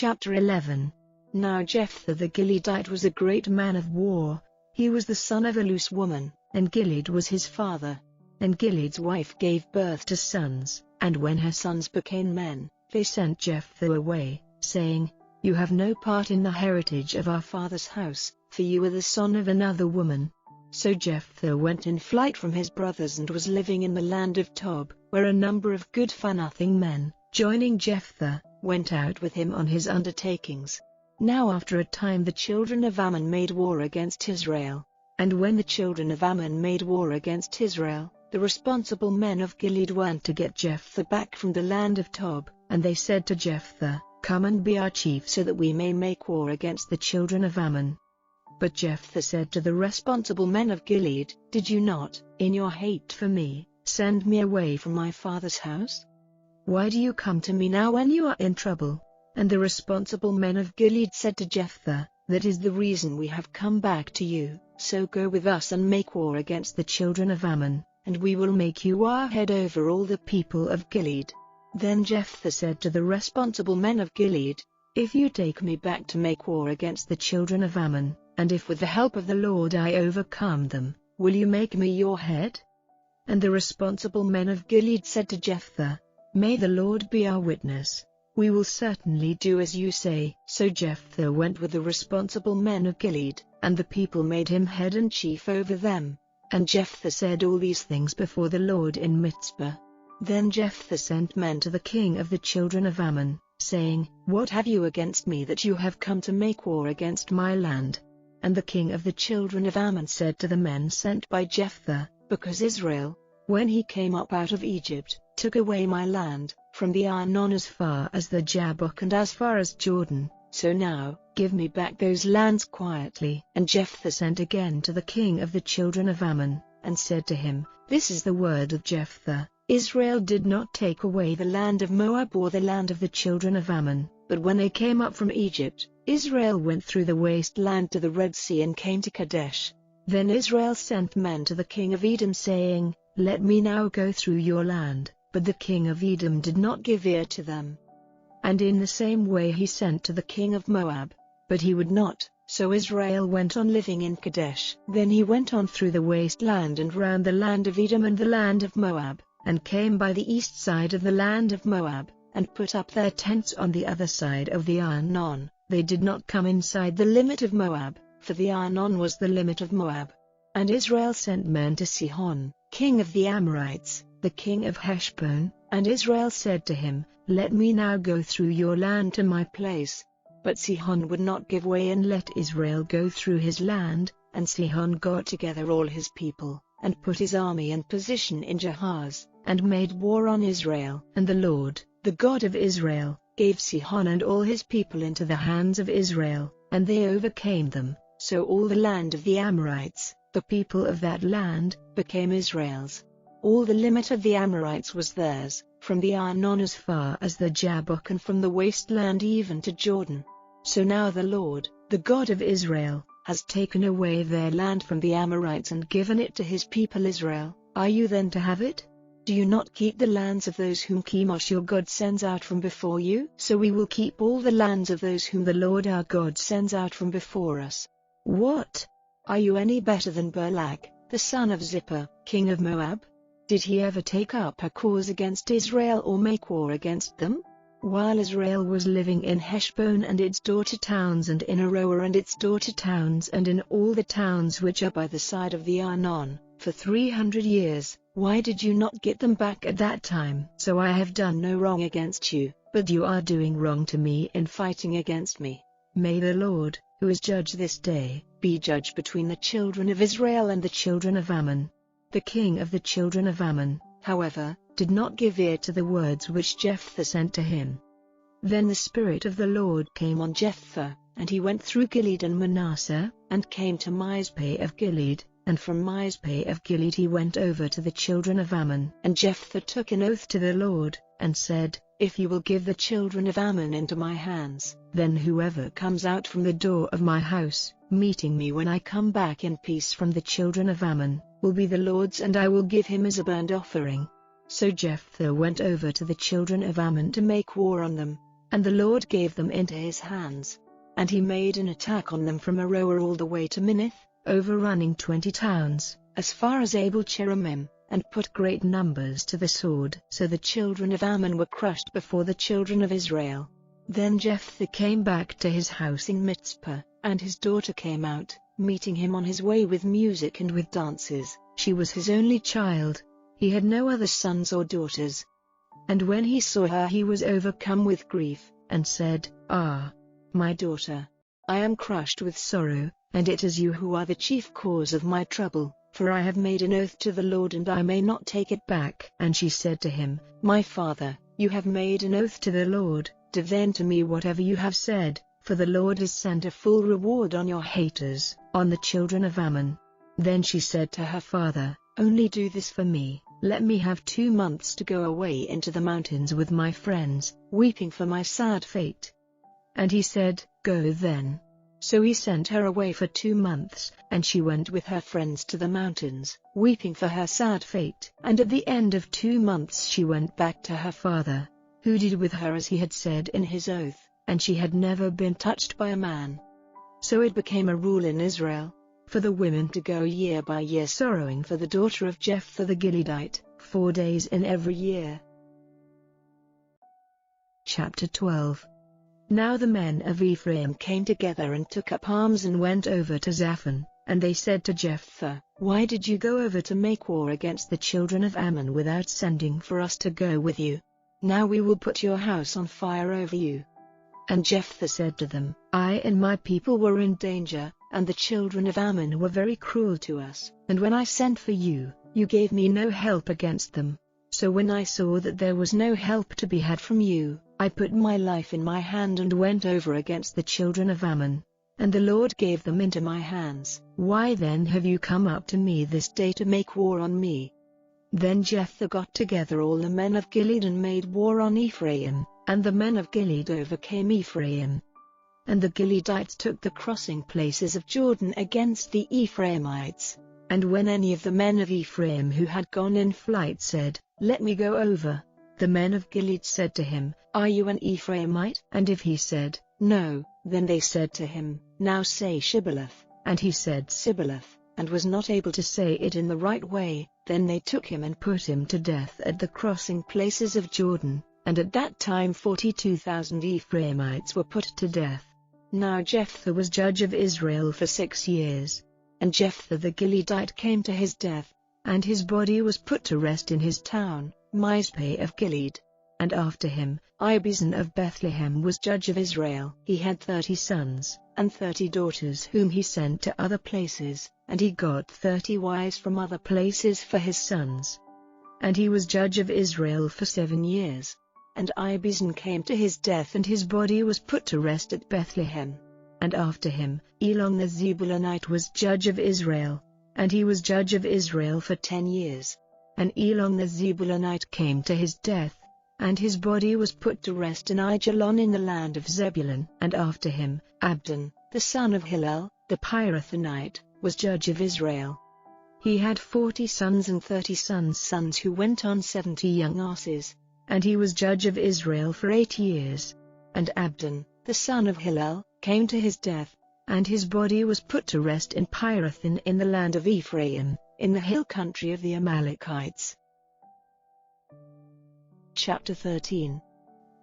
Chapter 11. Now Jephthah the Gileadite was a great man of war. He was the son of a loose woman, and Gilead was his father. And Gilead's wife gave birth to sons, and when her sons became men, they sent Jephthah away, saying, "You have no part in the heritage of our father's house, for you are the son of another woman." So Jephthah went in flight from his brothers and was living in the land of Tob, where a number of good-for-nothing men, joining Jephthah, went out with him on his undertakings. Now after a time the children of Ammon made war against Israel. And when the children of Ammon made war against Israel, the responsible men of Gilead went to get Jephthah back from the land of Tob, and they said to Jephthah, "Come and be our chief so that we may make war against the children of Ammon." But Jephthah said to the responsible men of Gilead, "Did you not, in your hate for me, send me away from my father's house? Why do you come to me now when you are in trouble?" And the responsible men of Gilead said to Jephthah, "That is the reason we have come back to you, so go with us and make war against the children of Ammon, and we will make you our head over all the people of Gilead." Then Jephthah said to the responsible men of Gilead, "If you take me back to make war against the children of Ammon, and if with the help of the Lord I overcome them, will you make me your head?" And the responsible men of Gilead said to Jephthah, "May the Lord be our witness. We will certainly do as you say." So Jephthah went with the responsible men of Gilead, and the people made him head and chief over them. And Jephthah said all these things before the Lord in Mizpah. Then Jephthah sent men to the king of the children of Ammon, saying, "What have you against me that you have come to make war against my land?" And the king of the children of Ammon said to the men sent by Jephthah, "Because Israel, when he came up out of Egypt, took away my land, from the Arnon as far as the Jabbok and as far as Jordan, so now, give me back those lands quietly." And Jephthah sent again to the king of the children of Ammon, and said to him, "This is the word of Jephthah, Israel did not take away the land of Moab or the land of the children of Ammon, but when they came up from Egypt, Israel went through the wasteland to the Red Sea and came to Kadesh. Then Israel sent men to the king of Edom saying, 'Let me now go through your land,' but the king of Edom did not give ear to them. And in the same way he sent to the king of Moab, but he would not, so Israel went on living in Kadesh. Then he went on through the wasteland and round the land of Edom and the land of Moab, and came by the east side of the land of Moab, and put up their tents on the other side of the Arnon. They did not come inside the limit of Moab, for the Arnon was the limit of Moab. And Israel sent men to Sihon, king of the Amorites, the king of Heshbon, and Israel said to him, 'Let me now go through your land to my place.' But Sihon would not give way and let Israel go through his land, and Sihon got together all his people, and put his army in position in Jahaz, and made war on Israel. And the Lord, the God of Israel, gave Sihon and all his people into the hands of Israel, and they overcame them. So all the land of the Amorites, the people of that land, became Israel's. All the limit of the Amorites was theirs, from the Arnon as far as the Jabbok and from the wasteland even to Jordan. So now the Lord, the God of Israel, has taken away their land from the Amorites and given it to his people Israel. Are you then to have it? Do you not keep the lands of those whom Chemosh your God sends out from before you? So we will keep all the lands of those whom the Lord our God sends out from before us. What? Are you any better than Balak, the son of Zippor, king of Moab? Did he ever take up a cause against Israel or make war against them? While Israel was living in Heshbon and its daughter towns and in Aroer and its daughter towns and in all the towns which are by the side of the Arnon, for 300 years, why did you not get them back at that time? So I have done no wrong against you, but you are doing wrong to me in fighting against me. May the Lord, who is judge this day, be judge between the children of Israel and the children of Ammon." The king of the children of Ammon, however, did not give ear to the words which Jephthah sent to him. Then the Spirit of the Lord came on Jephthah, and he went through Gilead and Manasseh, and came to Mizpeh of Gilead, and from Mizpeh of Gilead he went over to the children of Ammon. And Jephthah took an oath to the Lord, and said, "If you will give the children of Ammon into my hands, then whoever comes out from the door of my house, meeting me when I come back in peace from the children of Ammon, will be the Lord's, and I will give him as a burnt offering." So Jephthah went over to the children of Ammon to make war on them. And the Lord gave them into his hands. And he made an attack on them from Aroer all the way to Minnith, overrunning 20 towns, as far as Abel Cheramim, and put great numbers to the sword. So the children of Ammon were crushed before the children of Israel. Then Jephthah came back to his house in Mizpah, and his daughter came out, meeting him on his way with music and with dances. She was his only child. He had no other sons or daughters. And when he saw her he was overcome with grief, and said, "Ah, my daughter, I am crushed with sorrow, and it is you who are the chief cause of my trouble, for I have made an oath to the Lord and I may not take it back." And she said to him, "My father, you have made an oath to the Lord, do then to me whatever you have said, for the Lord has sent a full reward on your haters, on the children of Ammon." Then she said to her father, "Only do this for me, let me have 2 months to go away into the mountains with my friends, weeping for my sad fate." And he said, "Go then." So he sent her away for 2 months, and she went with her friends to the mountains, weeping for her sad fate. And at the end of 2 months she went back to her father, who did with her as he had said in his oath, and she had never been touched by a man. So it became a rule in Israel, for the women to go year by year sorrowing for the daughter of Jephthah the Gileadite, 4 days in every year. Chapter 12. Now the men of Ephraim came together and took up arms and went over to Zaphon, and they said to Jephthah, "Why did you go over to make war against the children of Ammon without sending for us to go with you? Now we will put your house on fire over you." And Jephthah said to them, "I and my people were in danger, and the children of Ammon were very cruel to us, and when I sent for you, you gave me no help against them. So when I saw that there was no help to be had from you, I put my life in my hand and went over against the children of Ammon. And the Lord gave them into my hands. Why then have you come up to me this day to make war on me?" Then Jephthah got together all the men of Gilead and made war on Ephraim, and the men of Gilead overcame Ephraim. And the Gileadites took the crossing places of Jordan against the Ephraimites. And when any of the men of Ephraim who had gone in flight said, "Let me go over," the men of Gilead said to him, "Are you an Ephraimite?" And if he said, "No," then they said to him, "Now say Shibboleth," and he said Sibboleth, and was not able to say it in the right way. Then they took him and put him to death at the crossing places of Jordan, and at that time 42,000 Ephraimites were put to death. Now Jephthah was judge of Israel for 6 years. And Jephthah the Gileadite came to his death, and his body was put to rest in his town, Mizpeh of Gilead. And after him, Ibizan of Bethlehem was judge of Israel. He had 30 sons, and 30 daughters whom he sent to other places, and he got 30 wives from other places for his sons. And he was judge of Israel for 7 years. And Ibizan came to his death and his body was put to rest at Bethlehem. And after him, Elon the Zebulunite was judge of Israel, and he was judge of Israel for 10 years. And Elon the Zebulunite came to his death, and his body was put to rest in Aijalon in the land of Zebulun. And after him, Abdon, the son of Hillel, the Pirathonite, was judge of Israel. He had 40 sons and 30 sons who went on 70 young asses, and he was judge of Israel for 8 years. And Abdon, the son of Hillel, came to his death, and his body was put to rest in Pirathon in the land of Ephraim, in the hill country of the Amalekites. Chapter 13.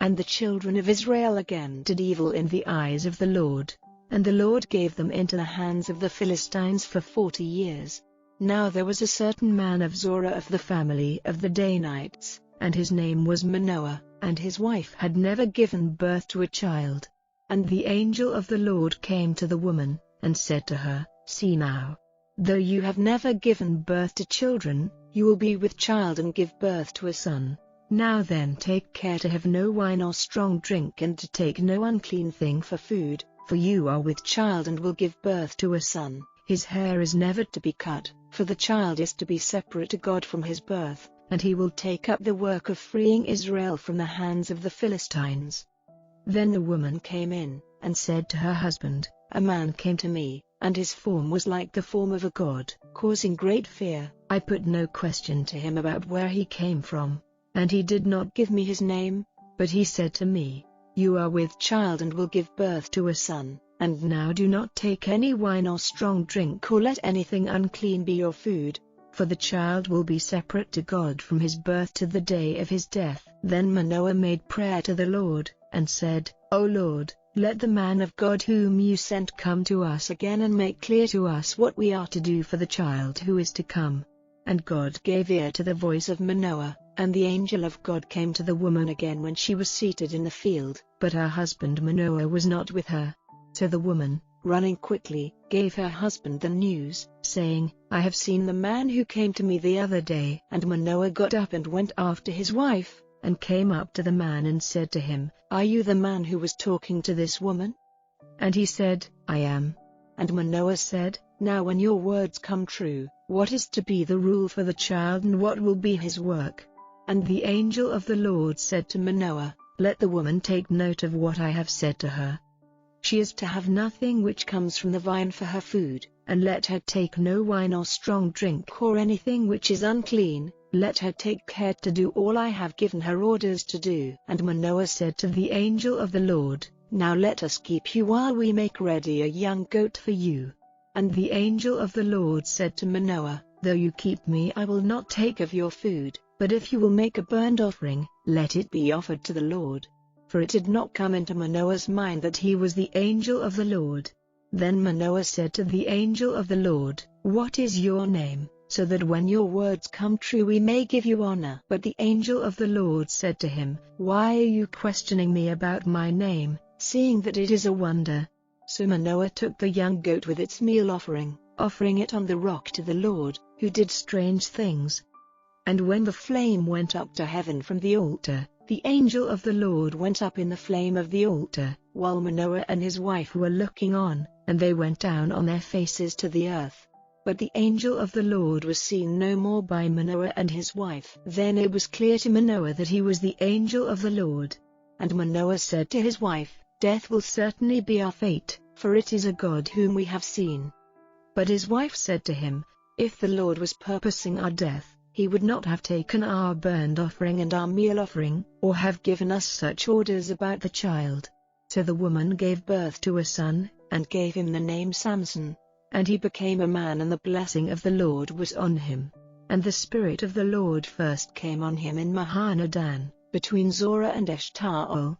And the children of Israel again did evil in the eyes of the Lord, and the Lord gave them into the hands of the Philistines for 40 years. Now there was a certain man of Zorah of the family of the Danites, and his name was Manoah, and his wife had never given birth to a child. And the angel of the Lord came to the woman, and said to her, "See now, though you have never given birth to children, you will be with child and give birth to a son. Now then take care to have no wine or strong drink and to take no unclean thing for food, for you are with child and will give birth to a son. His hair is never to be cut, for the child is to be separate to God from his birth, and he will take up the work of freeing Israel from the hands of the Philistines." Then the woman came in, and said to her husband, "A man came to me, and his form was like the form of a god, causing great fear. I put no question to him about where he came from, and he did not give me his name, but he said to me, You are with child and will give birth to a son, and now do not take any wine or strong drink or let anything unclean be your food, for the child will be separate to God from his birth to the day of his death." Then Manoah made prayer to the Lord, and said, "O Lord, let the man of God whom you sent come to us again and make clear to us what we are to do for the child who is to come." And God gave ear to the voice of Manoah, and the angel of God came to the woman again when she was seated in the field, but her husband Manoah was not with her. So the woman, running quickly, gave her husband the news, saying, "I have seen the man who came to me the other day." And Manoah got up and went after his wife, and came up to the man and said to him, "Are you the man who was talking to this woman?" And he said, "I am." And Manoah said, "Now when your words come true, what is to be the rule for the child and what will be his work?" And the angel of the Lord said to Manoah, "Let the woman take note of what I have said to her. She is to have nothing which comes from the vine for her food, and let her take no wine or strong drink or anything which is unclean. Let her take care to do all I have given her orders to do." And Manoah said to the angel of the Lord, "Now let us keep you while we make ready a young goat for you." And the angel of the Lord said to Manoah, "Though you keep me, I will not take of your food, but if you will make a burnt offering, let it be offered to the Lord." For it did not come into Manoah's mind that he was the angel of the Lord. Then Manoah said to the angel of the Lord, "What is your name, so that when your words come true we may give you honor?" But the angel of the Lord said to him, "Why are you questioning me about my name, seeing that it is a wonder?" So Manoah took the young goat with its meal offering, offering it on the rock to the Lord, who did strange things. And when the flame went up to heaven from the altar, the angel of the Lord went up in the flame of the altar, while Manoah and his wife were looking on, and they went down on their faces to the earth. But the angel of the Lord was seen no more by Manoah and his wife. Then it was clear to Manoah that he was the angel of the Lord. And Manoah said to his wife, "Death will certainly be our fate, for it is a God whom we have seen." But his wife said to him, "If the Lord was purposing our death, he would not have taken our burnt offering and our meal offering, or have given us such orders about the child." So the woman gave birth to a son, and gave him the name Samson. And he became a man, and the blessing of the Lord was on him. And the Spirit of the Lord first came on him in Mahaneh-dan, between Zorah and Eshtaol,